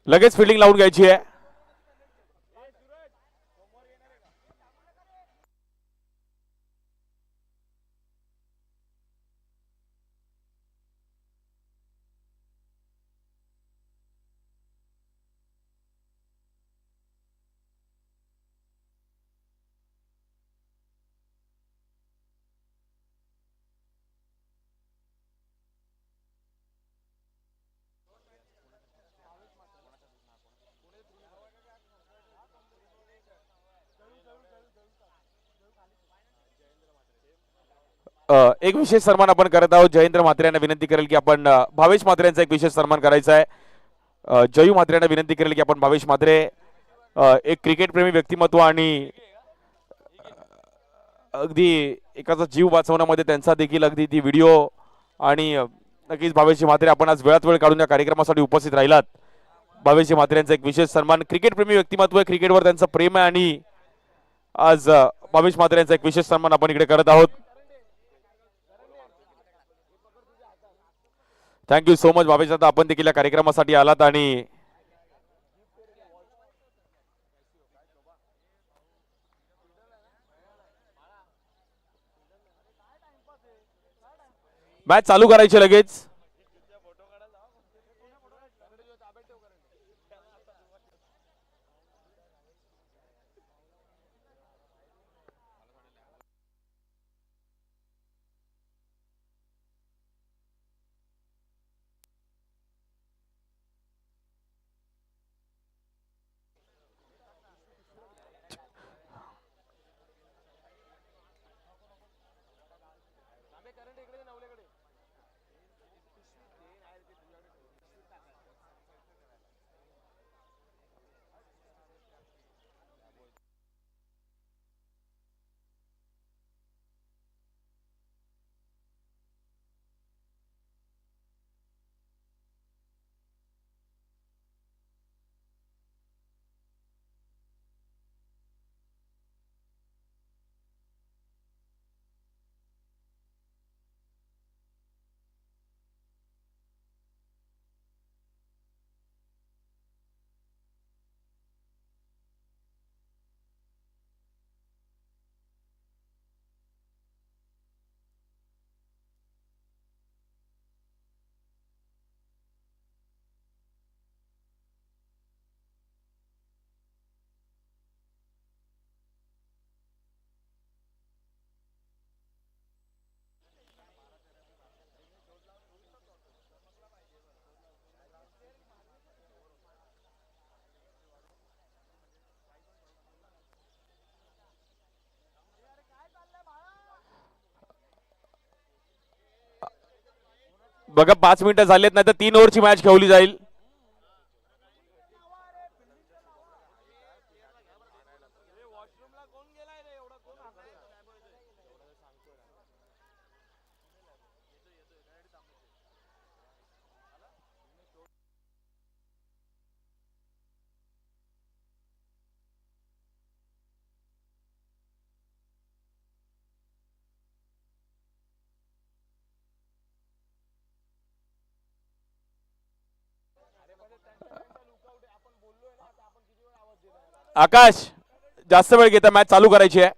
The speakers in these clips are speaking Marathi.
लगेच फिल्डिंग लावून घ्यायची आहे. एक विशेष सन्मान आपण करत आहोत. जयेंद्र म्हात्रे यांना विनंती करेल की आपण भावेश म्हात्रे यांचा एक विशेष सन्मान करायचा आहे. जयू म्हात्रे यांना विनंती करेल की आपण भावेश म्हात्रे एक क्रिकेट प्रेमी व्यक्तिमत्व आणि अगदी एकाचा जीव वाचवण्यामध्ये त्यांचा देखील अगदी ती व्हिडिओ आणि नक्कीच भावेश म्हात्रे आपण आज वेळात वेळ काढून या कार्यक्रमासाठी उपस्थित राहिलात. भावेश म्हात्रे यांचा एक विशेष सन्मान. क्रिकेट प्रेमी व्यक्तिमत्व आहे, क्रिकेटवर त्यांचं प्रेम आहे आणि आज भावेश म्हात्रे यांचा एक विशेष सन्मान आपण इकडे करत आहोत. थँक्यू सो मच भावेश दादा, आपण देखील या कार्यक्रमासाठी आलात आणि मॅच चालू करायची लगेच. बघा 5 मिनिटं झालेत, नाही तर 3 ओव्हरची मॅच खेळली जाईल. आकाश जास्त वेळ घेता, मॅच चालू करायची आहे.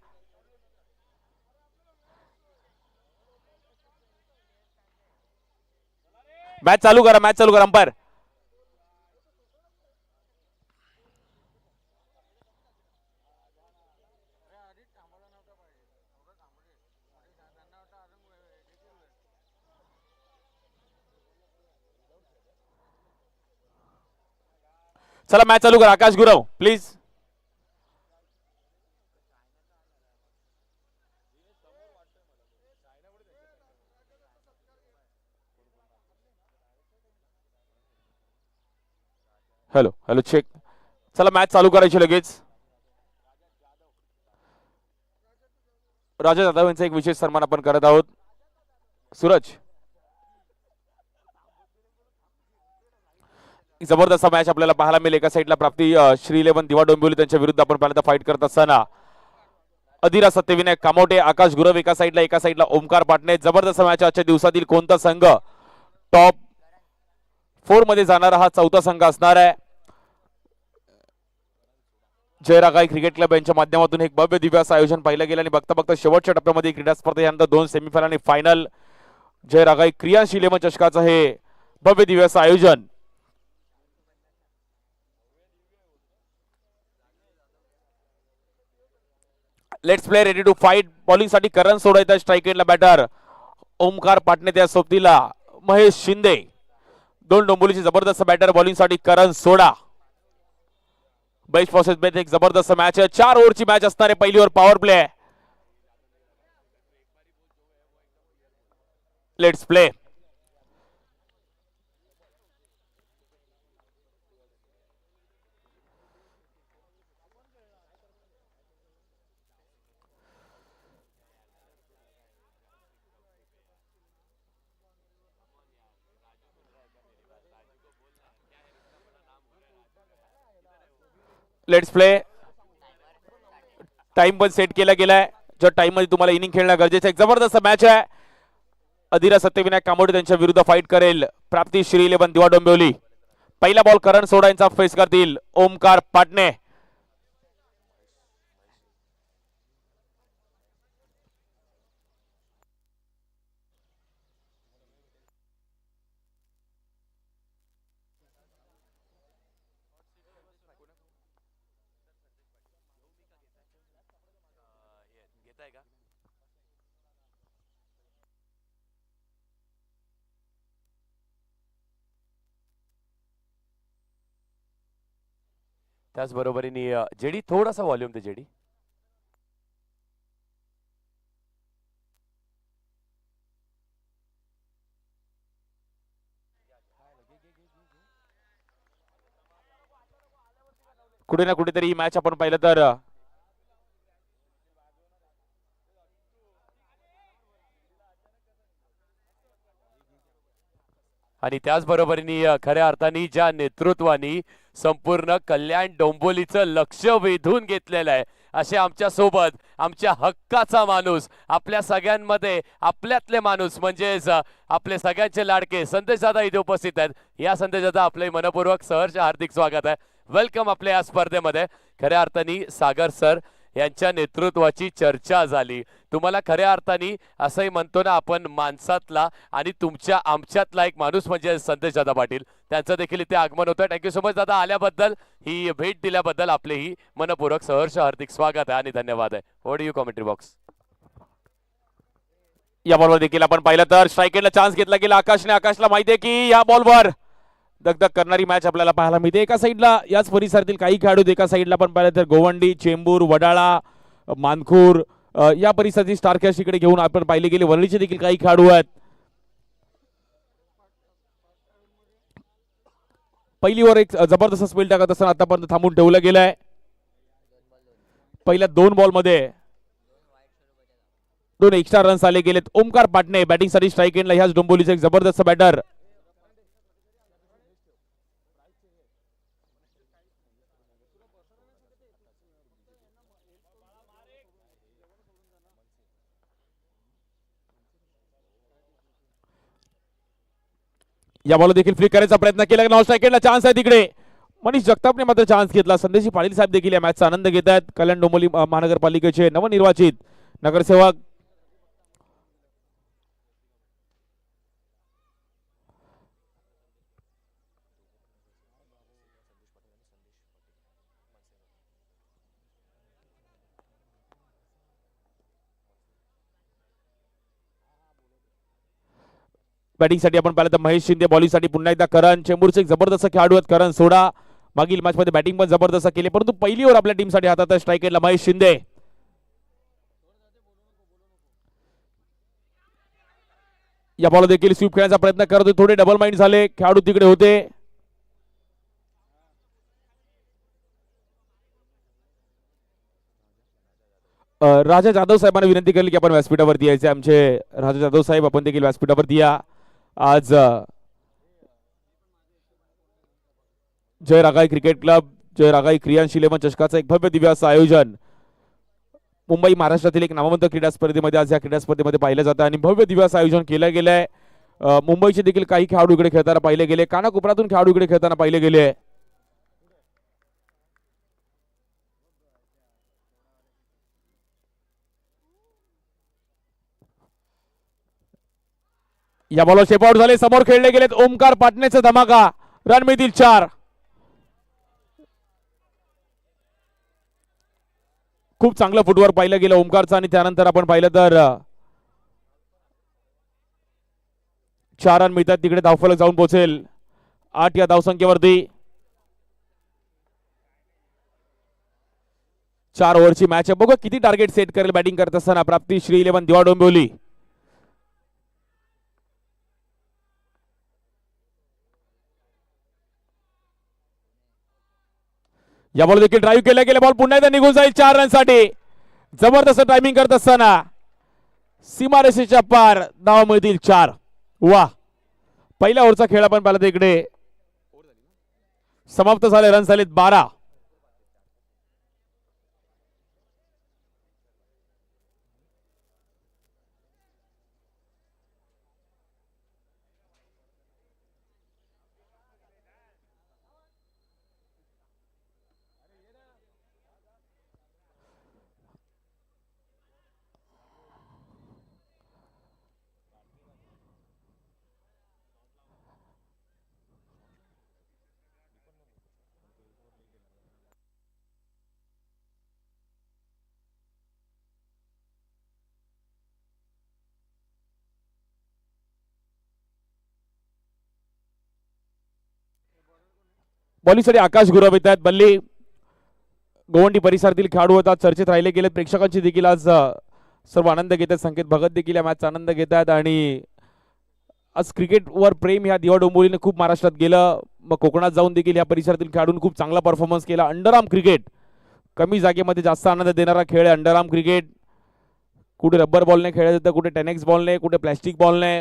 मॅच चालू करा, मॅच चालू करा. अंपायर चला मॅच चालू करा. Akash Gurav please. Hello hello check. चला मॅच चालू करायची लगेच. राजा जाधव यांचा एक विशेष सन्मान आपण करत आहोत. सूरज जबरदस्त मॅच आपल्याला पाहायला मिळेल. एका साईडला प्राप्ती श्री 11 दिवा डोंबिवली त्यांच्या विरुद्ध आपण पहिल्यांदा फाईट करत असताना अधिरा सत्यविनायक कामोटे, आकाश गुरव एका साईडला ओमकार पाटणे. जबरदस्त मॅच. आजच्या दिवसातील कोणता संघ टॉप 4 मध्ये जाणारा हा चौथा संघ असणार आहे. जयरागाई क्रिकेट क्लब यांच्या माध्यमातून एक भव्य दिव्य असं आयोजन पाहिलं गेलं आणि बघता बघता शेवटच्या टप्प्यामध्ये क्रीडा स्पर्धा यानंतर 2 सेमीफायनल आणि फायनल जयरागाई क्रियाशील एवं चषकाचं हे भव्य दिव्य असं आयोजन. Let's play ready to fight. Bowling साठी करण सोडा येतात. स्ट्राइक एंडला बॅटर ओमकार पाटणे, त्या सोबतीला महेश शिंदे. दोन डोंबिवलीचे जबरदस्त बॅटर. बॉलिंग साठी करण सोडा. बेस्ट प्रोसेस मध्ये एक जबरदस्त मॅच आहे. 4 ओव्हरची मॅच असणार आहे. पहिली over power play. Let's play. Let's play. Time पण सेट केला गेलाय. ज्या टाइम मध्ये तुम्हाला इनिंग खेळणं गरजेचं आहे. एक जबरदस्त मॅच आहे. अधीरा सत्यविनायक कामोडे त्यांच्या विरुद्ध फाईट करेल प्राप्ती श्री 11 दिवा डोंबिवली. पहिला बॉल करण सोडा यांचा फेस करतील ओमकार पाटणे. त्याचबरोबरीने जेडी थोडासा व्हॉल्यूम दे जेडी. कुठे ना कुठेतरी ही मॅच आपण पाहिलं तर आणि त्याचबरोबरीने खऱ्या अर्थाने ज्या नेतृत्वानी संपूर्ण कल्याण डोंबिवलीचं लक्ष वेधून घेतलेलं आहे असे आमच्या सोबत आमच्या हक्काचा माणूस, आपल्या सगळ्यांमध्ये आपल्यातले माणूस म्हणजेच आपले सगळ्यांचे लाडके संदेश दादा इथे उपस्थित आहेत. या संदेश दादा आपले मनपूर्वक सहर्ष हार्दिक स्वागत आहे. वेलकम आपल्या या स्पर्धेमध्ये. खऱ्या अर्थाने सागर सर यांच्या नेतृत्वाची चर्चा झाली. तुम्हाला खऱ्या अर्थाने असंही म्हणतो ना आपण माणसातला आणि तुमच्या आमच्यातला एक माणूस म्हणजे संदेश दादा पाटील, त्यांचं देखील इथे आगमन होतं. थँक्यू सो मच दादा आल्याबद्दल, ही भेट दिल्याबद्दल आपलेही मनपूर्वक सहर्ष हार्दिक स्वागत आहे आणि धन्यवाद आहे. What do you commentary box. या बॉलवर देखील आपण पाहिलं तर स्ट्राइक एंडला चान्स घेतला गेला आकाशने. आकाशला माहिती आहे की या बॉलवर दगदग करणारी मॅच आपल्याला पाहायला मिळते. एका साईडला याच परिसरातील काही खेळाडू, एका साईडला आपण पाहिलं तर गोवंडी, चेंबूर, वडाळा, मानखूर या परिसरातील स्टार कॅश इकडे घेऊन आपण पाहिले गेले. वरळीचे देखील काही खेळाडू आहेत. पहिली ओव्हर एक जबरदस्त स्पेल टाकत असताना आतापर्यंत थांबून ठेवलं गेलंय. पहिल्या 2 बॉल मध्ये 2 एक्स्ट्रा रन्स आले गेलेत. ओमकार पाटणे बॅटिंग साठी स्ट्राइक एंडला. ह्याच डोंबिवलीचे एक जबरदस्त बॅटर. या बॉल देखील फ्लिक करायचा प्रयत्न केला. नाव स्ट्राइक एंडला चान्स आहे तिकडे. मनीष जगतापने मात्र चान्स घेतला. संदेशी पाटील साहेब देखील या मॅचचा आनंद घेत आहेत. कल्याण डोंबिवली महानगरपालिकेचे नवनिर्वाचित नगरसेवक. बॅटिंग साठी आपण पाहिलं तर महेश शिंदे, बॉलिंग साठी पुन्हा एकदा करण. चेंबूरचे एक जबरदस्त खेळाडू आहेत करण सोडा. मागील मॅच मध्ये बॅटिंग पण जबरदस्त केली, परंतु पहिली ओव्हर आपल्या टीम साठी हातात आहे. स्ट्राइक एंडला महेश शिंदे. या बॉल देखील स्वीप खेळण्याचा प्रयत्न करत होते. थोडे डबल माइंड झाले खेळाडू तिकडे होते. राजा जाधव साहेबांना विनंती केली की आपण व्यासपीठावरती यायचे. आमचे राजा जाधव साहेब, आपण देखील व्यासपीठावरती या. आज जयरागाई क्रिकेट क्लब, जयरागाई क्रियाशील एवं चषकाचं एक भव्य दिव्य असं आयोजन मुंबई महाराष्ट्रातील एक नामवंत क्रीडा स्पर्धेमध्ये आज या क्रीडा स्पर्धेमध्ये पाहिलं जातं आणि भव्य दिव्य असं आयोजन केलं गेलंय. मुंबईचे देखील काही खेळाडू इकडे खेळताना पाहिले गेले. कानाकोपऱ्यातून खेळाडू इकडे खेळताना पाहिले गेले. या बॉलवर शेपआउट झाले. समोर खेळले गेलेत ओमकार पाटणेचा धमाका. रन मिळतील 4. खूप चांगलं फुटवर पाहिलं गेलं ओमकारचं आणि त्यानंतर आपण पाहिलं तर 4 रन मिळतात. तिकडे धावफलक जाऊन पोहोचेल 8 या धावसंख्येवरती. 4 ओव्हरची मॅच आहे. बघू किती टार्गेट सेट करेल बॅटिंग करत असताना प्राप्ती श्री 11 दिवा डोंबिवली. या बॉल देखील ड्राईव्ह केला गेला. बॉल पुन्हा एकदा निघून जाईल 4 रनसाठी. जबरदस्त टायमिंग करत असताना सीमारेषेच्या पार धावा मिळतील 4. वा, पहिल्या ओव्हरचा खेळ आपण पाहिला इकडे समाप्त झाले. रन झालेत 12. बॉलिंगसाठी आकाश गुरव येत आहेत. बल्ली गोवंडी परिसरातील खेळाडू होतात, चर्चेत राहिले गेलेत. प्रेक्षकांची देखील आज सर्व आनंद घेत आहेत. संकेत भगत देखील या मॅचचा आनंद घेत आहेत. आणि आज क्रिकेटवर प्रेम ह्या दिवा डोंबिवलीने खूप महाराष्ट्रात गेलं, मग कोकणात जाऊन देखील या परिसरातील खेळाडूंनी खूप चांगला परफॉर्मन्स केला. अंडरआर्म क्रिकेट कमी जागेमध्ये जास्त आनंद देणारा खेळ आहे अंडरआर्म क्रिकेट. कुठे रबर बॉलने खेळलं जातं, कुठे 10x बॉलने, कुठे प्लॅस्टिक बॉलने.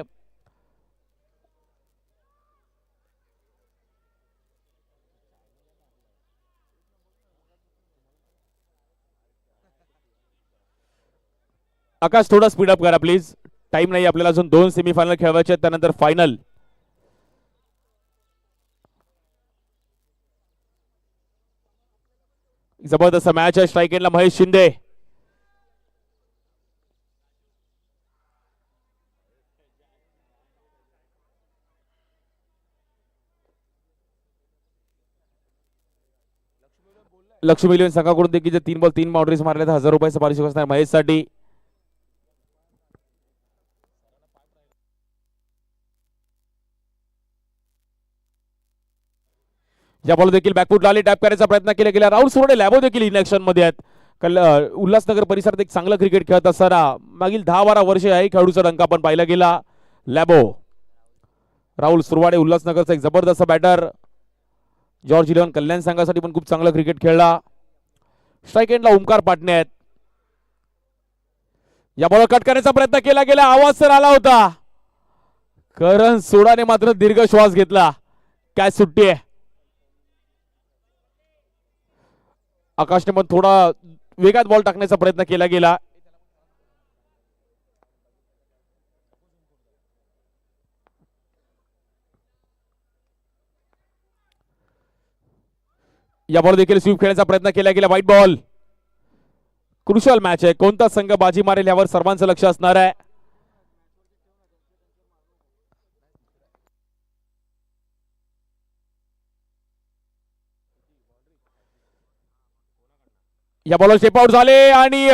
आकाश थोडा स्पीडअप करा प्लीज. टाइम नाही आपल्याला अजून. 2 सेमीफायनल खेळवायचे आहेत, त्यानंतर फायनल. जबरदस्त मॅच आहे. स्ट्राईक एंडला महेश शिंदे. लक्ष्मी लिओन संघाकडून देखील 3 बॉल 3 बाउंड्रीज मारल्या तर 1000 रुपयाचं पारितोषिक असणार महेशसाठी. या बॉल देखील बॅकफुट आली. टॅप करायचा प्रयत्न केला गेला. राहुल सुरडे लॅबो देखील इनॅक्शन मध्ये आहेत. उल्हासनगर परिसरात एक चांगलं क्रिकेट खेळत असताना मागील 10-12 वर्षे याही खेळाडूचा रंग आपण पाहिला गेला. लॅबो राहुल सुरवाडे उल्हासनगरचा एक जबरदस्त बॅटर. जॉर्ज 11 कल्याण संघासाठी पण खूप चांगलं क्रिकेट खेळला. स्ट्राईक एंडला ओमकार पाटणे आहेत. या बॉल कट करण्याचा प्रयत्न केला गेला. आवाज तर आला होता. करण सोडाने मात्र दीर्घ श्वास घेतला. काय सुट्टी आहे. आकाशने पण थोडा वेगात बॉल टाकण्याचा प्रयत्न केला गेला. या बॉल देखील स्वीप खेळण्याचा प्रयत्न केला गेला. White ball. क्रुशल मॅच आहे. कोणता संघ बाजी मारेल यावर सर्वांचं लक्ष असणार आहे. या बॉलर शेप आउट झाले आणि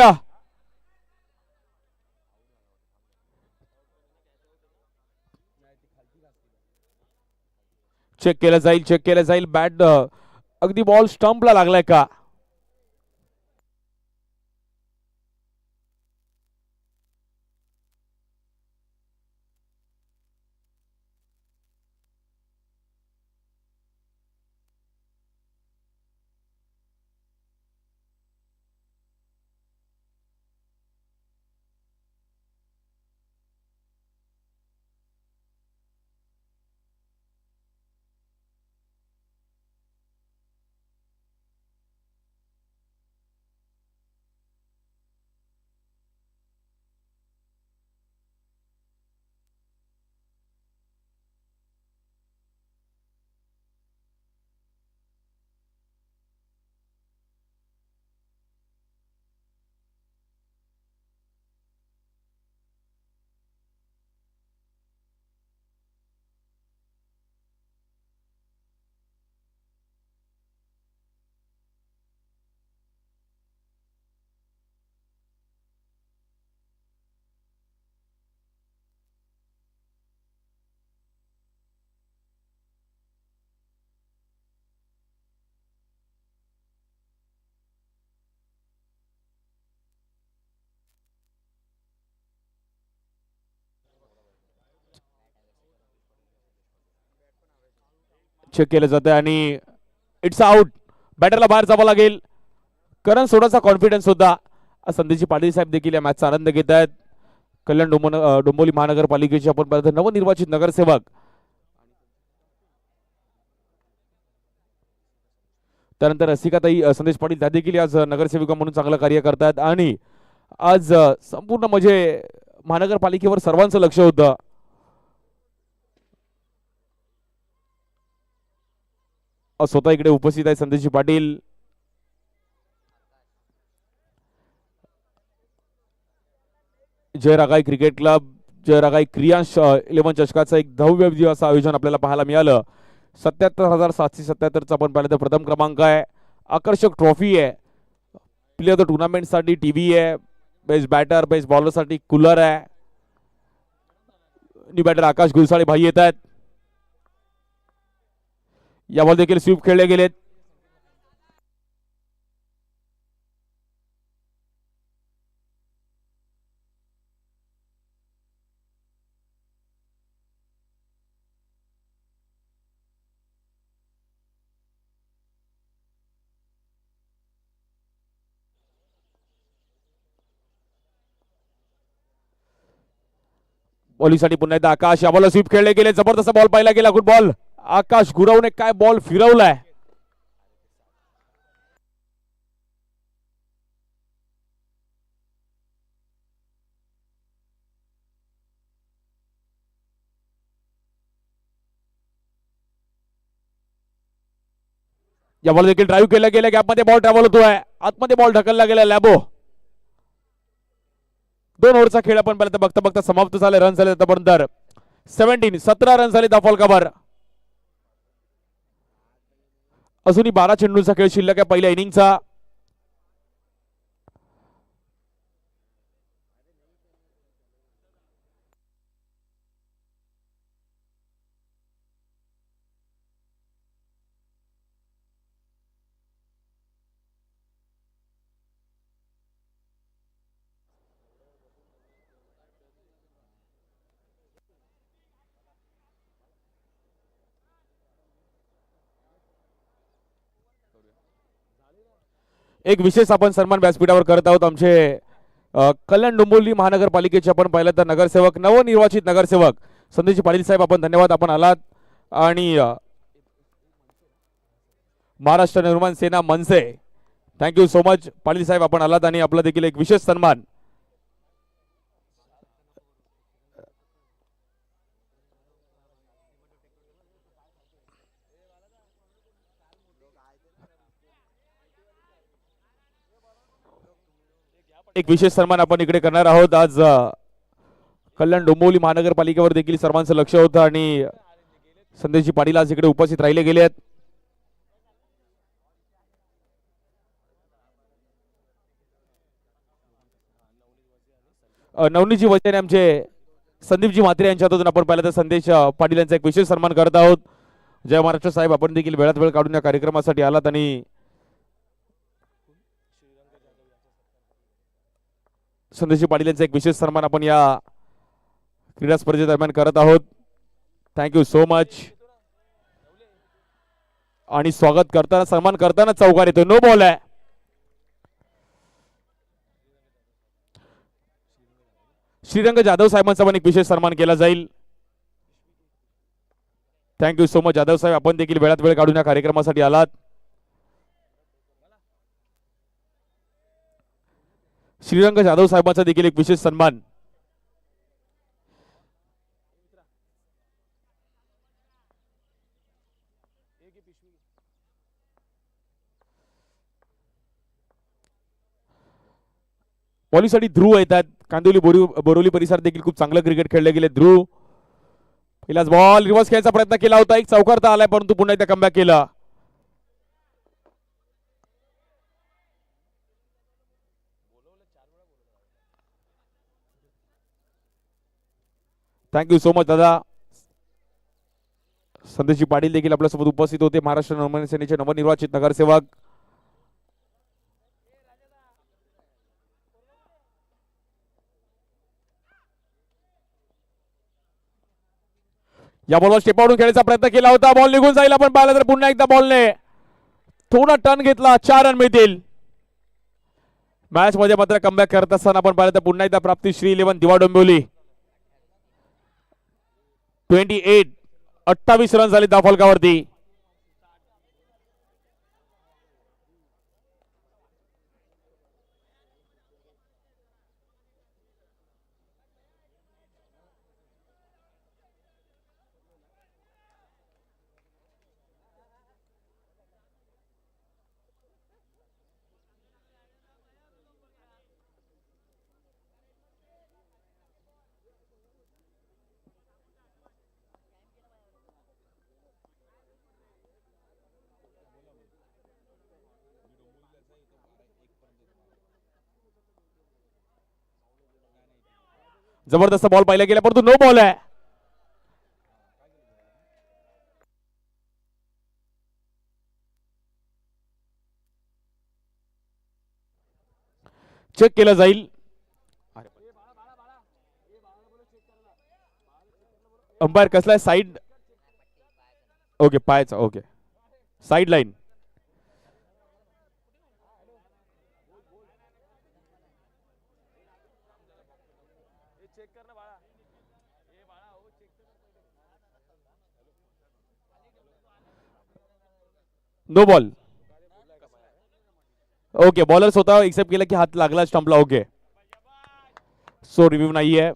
चेक केलं जाईल. चेक केलं जाईल. बॅट अगदी बॉल स्टंपला लागलाय का. चेक केलं जातं आणि इट्स आउट. बॅटरला बाहेर जावं लागेल. करण सोडाचा कॉन्फिडन्स होता. संदेशजी पाटील साहेब देखील या मॅचचा आनंद घेत आहेत. कल्याण डोंबिवली महानगरपालिकेचे आपण पाहतो नवनिर्वाचित नगरसेवक. त्यानंतर रसिकाताई संदेश पाटील त्या देखील आज नगरसेविका म्हणून चांगलं कार्य करतात आणि आज संपूर्ण म्हणजे महानगरपालिकेवर सर्वांचं लक्ष होतं. स्वतः इकडे उपस्थित आहे संदेशजी पाटील. जयरागाई क्रिकेट क्लब, जयरागाई क्रियांश 11 चषकाचं एक भव्य दिवस आयोजन आपल्याला पाहायला मिळालं. 77,777 आपण पाहिलं तर प्रथम क्रमांक आहे. आकर्षक ट्रॉफी आहे. प्लेयर ऑफ द टुर्नामेंटसाठी टीव्ही आहे. बेस्ट बॅटर बेस्ट बॉलरसाठी कूलर आहे. न्यू बॅटर आकाश गुलसाळे भाई येत आहेत. यावर देखील स्वीप खेळले गेलेत. बॉलिंगसाठी पुन्हा एकदा आकाश. या बॉलला स्वीप खेळले गेले. जबरदस्त बॉल पाहिला गेला. Good ball. आकाश गुरवने काय बॉल फिरवलाय. या बॉल देखील ड्राईव्ह केला गेला. गॅपमध्ये बॉल ट्रॅव्हल होतोय. आतमध्ये बॉल ढकलला गेला. लॅबो 2 ओव्हरचा खेळ आपण पाहिलं तर बघता बघता समाप्त झाले. रन झाले आतापर्यंत 17 रन झाले दाफॉल कव्हर. अजूनही 12 चेंडूंचा खेळ शिल्लक आहे पहिल्या इनिंगचा. एक विशेष आपण सन्मान व्यासपीठावर करत आहोत. आमचे कल्याण डोंबिवली महानगरपालिकेचे आपण पाहिलं तर नगरसेवक नवनिर्वाचित नगरसेवक संदेशजी पाटील साहेब आपण धन्यवाद आपण आलात. आणि महाराष्ट्र निर्माण सेना मनसे थँक्यू सो मच पाटील साहेब आपण आलात आणि आपला देखील एक विशेष सन्मान. एक विशेष सन्मान आपण इकडे करणार आहोत. आज कल्याण डोंबिवली महानगरपालिकेवर देखील सर्वांचं लक्ष होतं आणि संदेशजी पाटील आज इकडे उपस्थित राहिले गेले आहेत. नवनीतजी वचने आमचे संदीपजी म्हात्रे यांच्या हातून आपण पाहिलं तर संदेश पाटील यांचा एक विशेष सन्मान करत आहोत. जय महाराष्ट्र साहेब आपण देखील वेळात वेळ काढून या कार्यक्रमासाठी आलात आणि संदेशजी पाटील यांचा एक विशेष सन्मान आपण या क्रीडा स्पर्धेदरम्यान करत आहोत. Thank you so much. आणि स्वागत करताना सन्मान करताना चौकार येतो. नो बॉल आहे. श्रीरंग जाधव साहेबांचा पण एक विशेष सन्मान केला जाईल. थँक्यू सो मच जाधव साहेब आपण देखील वेळात वेळ काढून या कार्यक्रमासाठी आलात. श्रीरंग जाधव साहेबांचा देखील एक विशेष सन्मान. बॉलिंगसाठी ध्रुव येतात. कांदिवली बोरिवली परिसरात देखील खूप चांगलं क्रिकेट खेळले गेले. ध्रुव पहिलाच बॉल रिव्हर्स खेळायचा प्रयत्न केला होता. एक चौकार तर आलाय परंतु पुन्हा एकदा कमबॅक केला. थँक्यू सो मच दादा. संदेशजी पाटील देखील आपल्यासोबत उपस्थित होते. महाराष्ट्र निर्माण सेनेचे नवनिर्वाचित नगरसेवक. या बॉलवर स्टेप आउट खेळायचा प्रयत्न केला होता, बॉल निघून जाईल आपण पाहिलं तर पुन्हा एकदा बॉलने थोडा टर्न घेतला, 4 रन मिळतील. मॅच मध्ये मात्र कमबॅक करत असताना आपण पाहिलं तर पुन्हा एकदा प्राप्ती श्री 11 दिवा डोंबिवली 28 रन झाले धावफलकावरती. जबरदस्त बॉल पाहिला गेला परंतु नो बॉल आहे. चेक केलं जाईल. अंपायर कसला साइड, ओके पायचा, okay side line. No ball. Okay bowler स्वतः एक्सेप्ट केलं की हात लागला स्टंपला. ओके सो रिव्ह्यू नाहीये.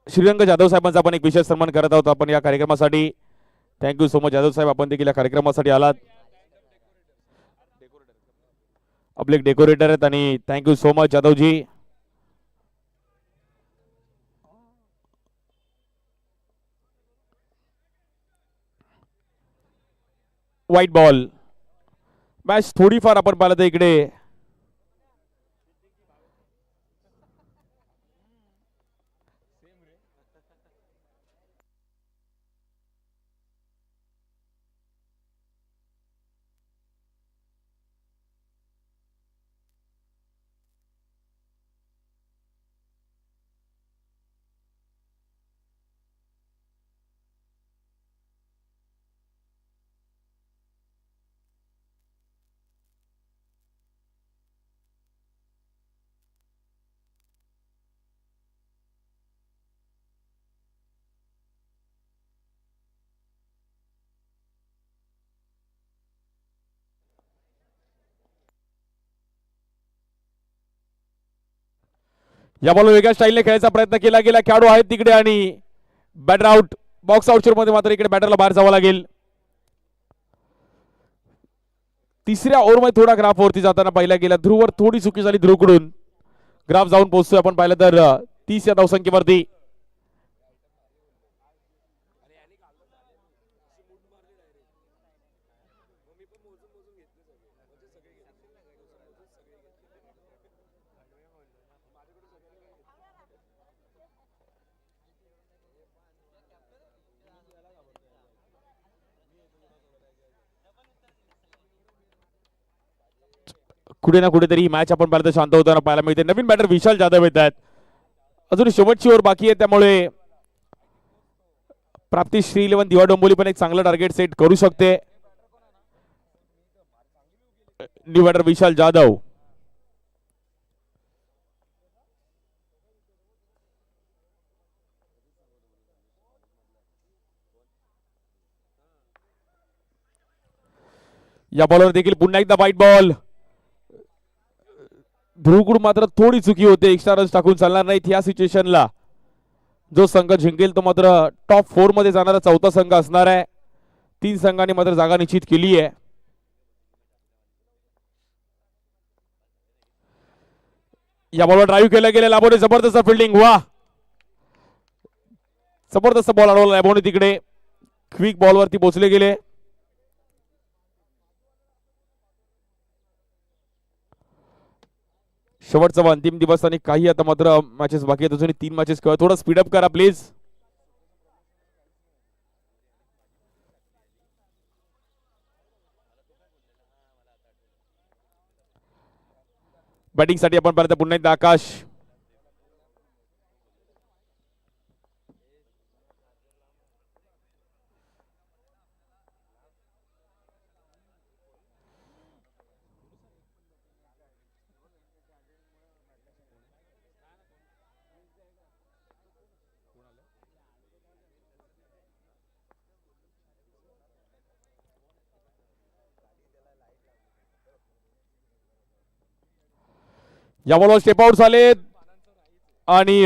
श्रीरंग जाधव साहेबांचा आपण एक विशेष सन्मान करत आहोत आपण या कार्यक्रमासाठी. थँक्यू सो मच जाधव साहेब, आपण देखील या कार्यक्रमासाठी आलात. आपले डेकोरेटर आहेत आणि thank you so much Jadhavji. White ball. Match थोडीफार आपण पाहिलं तर इकडे या बॉल वेगळ्या स्टाईलने खेळायचा प्रयत्न केला गेला. खेळाडू आहेत तिकडे आणि बॅटर आउट. बॉक्स आउटच्या मध्ये मात्र इकडे बॅटरला बाहेर जावं लागेल. तिसऱ्या ओव्हरमध्ये थोडा ग्राफ वरती जाताना पाहिला गेला. ध्रुववर थोडी चुकी झाली ध्रुवकडून. ग्राफ जाऊन पोहोचतोय आपण पाहिलं तर 30 या धावसंख्येवरती. कुठे ना कुठेतरी मॅच आपण पाहिलं तर शांत होताना पाहायला मिळते. नवीन बॅटर विशाल जाधव येत आहेत. अजून शेवटची ओव्हर बाकी आहे त्यामुळे प्राप्ती श्री 11 दिवा डोंबिवली पण एक चांगलं टार्गेट सेट करू शकते. न्यू बॅटर विशाल जाधव. या बॉलवर देखील पुन्हा एकदा व्हाईट बॉल. ध्रुवकडून मात्र थोडी चुकी होते. एक्स्ट्रा रन्स टाकून चालणार नाहीत या सिच्युएशनला. जो संघ जिंकेल तो मात्र टॉप 4 मध्ये जाणारा चौथा संघ असणार आहे. 3 संघांनी मात्र जागा निश्चित केली आहे. या बॉलवर ड्राईव्ह केला गेला. लांबोने जबरदस्त फिल्डिंग. वा जबरदस्त बॉल अडवला लांबोने तिकडे. क्विक बॉलवरती पोहोचले गेले. शेवटचा अंतिम दिवस आणि काही आता मात्र मॅचेस बाकी आहेत. अजून 3 मॅचेस खेळ. थोडं स्पीडअप करा प्लीज. बॅटिंगसाठी आपण पाहतो पुन्हा एकदा आकाश. या बॉलवर स्टेप आउट झालेत आणि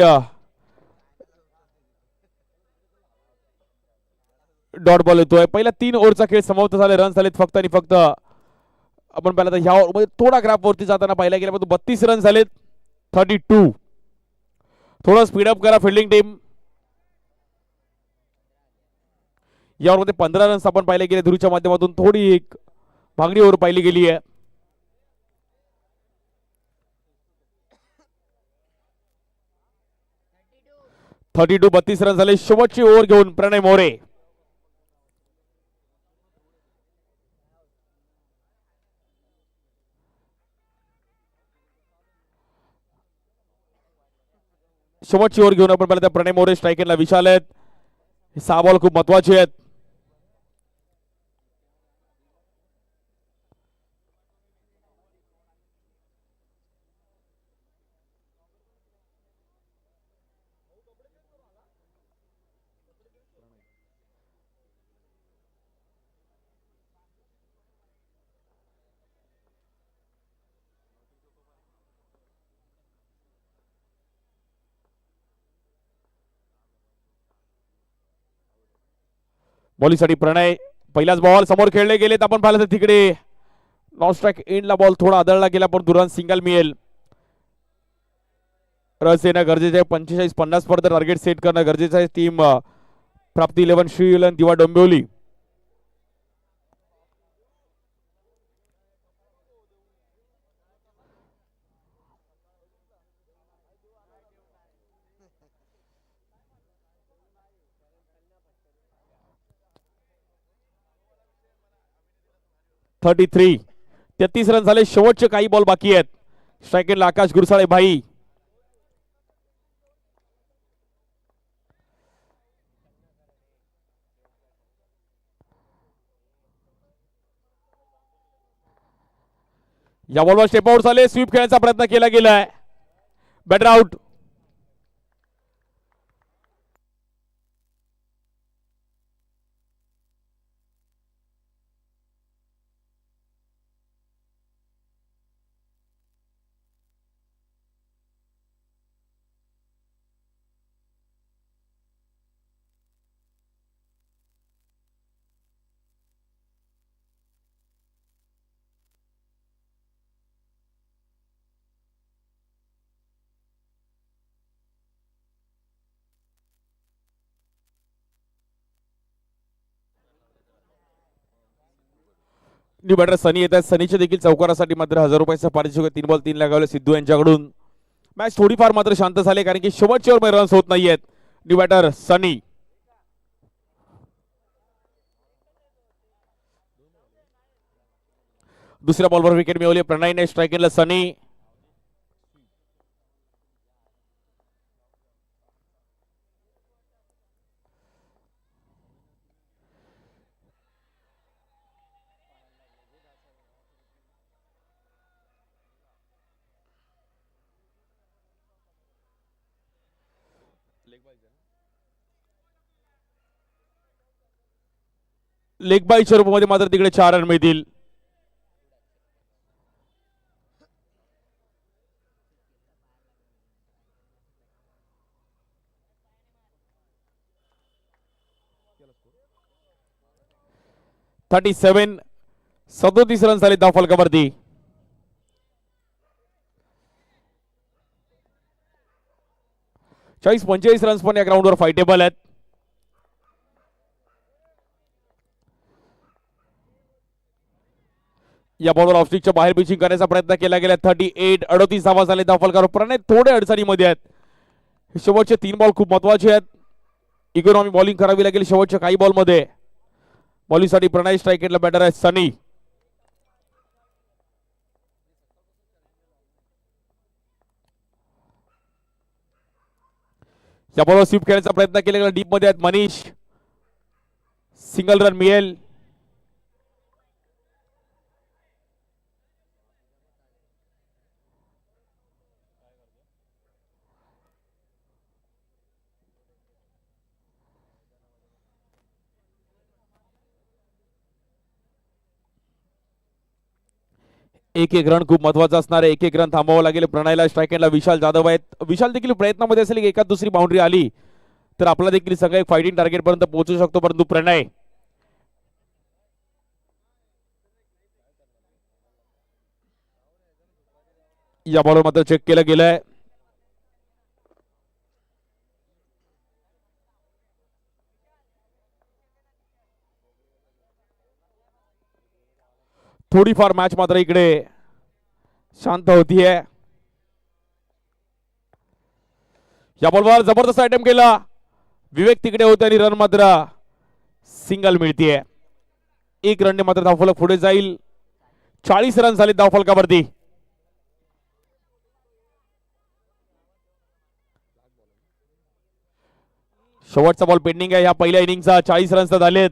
डॉट बॉल येतोय. पहिल्या 3 ओव्हरचा खेळ समाप्त झाले. रन झालेत फक्त आणि फक्त आपण पाहिलं तर ह्या ओव्हरमध्ये थोडा ग्राफ वरती जाताना पाहिला गेला, परंतु 32 रन झालेत. 32. थोडं स्पीडअप करा फिल्डिंग टीम. या ओव्हरमध्ये 15 रन्स आपण पाहिले गेले. धुरीच्या माध्यमातून थोडी एक भांगडी ओव्हर पाहिली गेली आहे. 32 रन झाले. शेवटची ओव्हर घेऊन प्रणय मोरे. शेवटची ओव्हर घेऊन आपण पाहिलं प्रणय मोरे स्ट्रायकरला विशाल आहेत. 6 बॉल खूप महत्वाचे आहेत. बॉलिंगसाठी प्रणय. पहिलाच बॉल समोर खेळले गेलेत. आपण पाहिलं तर तिकडे नॉन स्ट्राईक एंडला बॉल थोडा आदळला गेला, पण दुरान सिंगल मिळेल. रस येणं गरजेचं आहे. 45-50 पर्यंत टार्गेट सेट करणं गरजेचं आहे. टीम प्राप्ती 11 श्रीलन दिवा डोंबिवली. (33) 33 रन झाले. शेवटचे काही बॉल बाकी आहेत. स्ट्रायकरला आकाश गुरसाळे भाई. या बॉलवर स्टेप आउट झाले. स्वीप खेळण्याचा प्रयत्न केला गेलाय. Batter out. New batter Sunny येत आहेत. सनीचे देखील चौकारासाठी मात्र 1000 रुपयाचं पारितोषिक. 3 बॉल 3 लगावले सिद्धू यांच्याकडून. मॅच थोडीफार मात्र शांत झाले, कारण की शेवटच्या ओव्हरमध्ये रन्स होत नाहीयेत. न्यू बॅटर सनी. दुसऱ्या बॉलवर विकेट मिळवली प्रणयने. स्ट्रायकरला सनी. लेग बायच्या रूपामध्ये मात्र तिकडे 4 रन मिळतील. (37) 37 रन झाले धाव फलकावरती. चाळीस 45 रन्स पण या ग्राउंडवर फायटेबल आहेत. या बॉलवर ऑफस्टिकच्या बाहेर पिचिंग करण्याचा प्रयत्न केला गेला. 38 38 धावा झाले धाव फलकावर. प्रणय थोडे अडचणीमध्ये आहेत. शेवटचे 3 बॉल खूप महत्वाचे आहेत. इकॉनॉमी बॉलिंग करावी लागेल शेवटच्या काही बॉल मध्ये. बॉलिंगसाठी प्रणय. स्ट्रायकरला बॅटर आहे सनी. या बॉलवर स्वीप खेळण्याचा प्रयत्न केलेला डीप मध्ये आहेत मनीष. सिंगल रन मिळेल. एक एक रन खूप महत्वाचा असणार आहे. एक एक रन थांबावं लागेल. प्रणयला स्ट्राईक एंडला विशाल जाधव आहेत. विशाल देखील प्रयत्नामध्ये असेल की एखाद दुसरी बाउंड्री आली तर आपला देखील सगळं एक फायटिंग टार्गेट पर्यंत पोहोचू शकतो. परंतु प्रणय या बॉलवर मात्र चेक केलं गेलंय. थोडीफार मॅच मात्र इकडे शांत होतीये. या बॉलवर जबरदस्त अटेम्प्ट केला. विवेक तिकडे होते आणि रन मात्र सिंगल मिळतीये. एक रनने मात्र धावफलक पुढे जाईल. 40 रन झाले धावफलकावरती. शेवटचा बॉल पेंडिंग आहे ह्या पहिल्या इनिंगचा. 40 रन्स झालेत.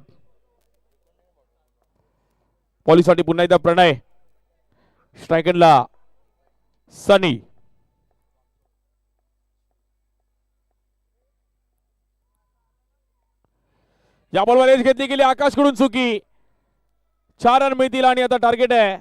पॉलिसाठी पुन्हा एकदा प्रणय. स्ट्रायकरला सनी. या बॉलवर एज घेतली गेली. आकाशकडून चुकी. 4 रन मिळतील आणि आता टार्गेट आहे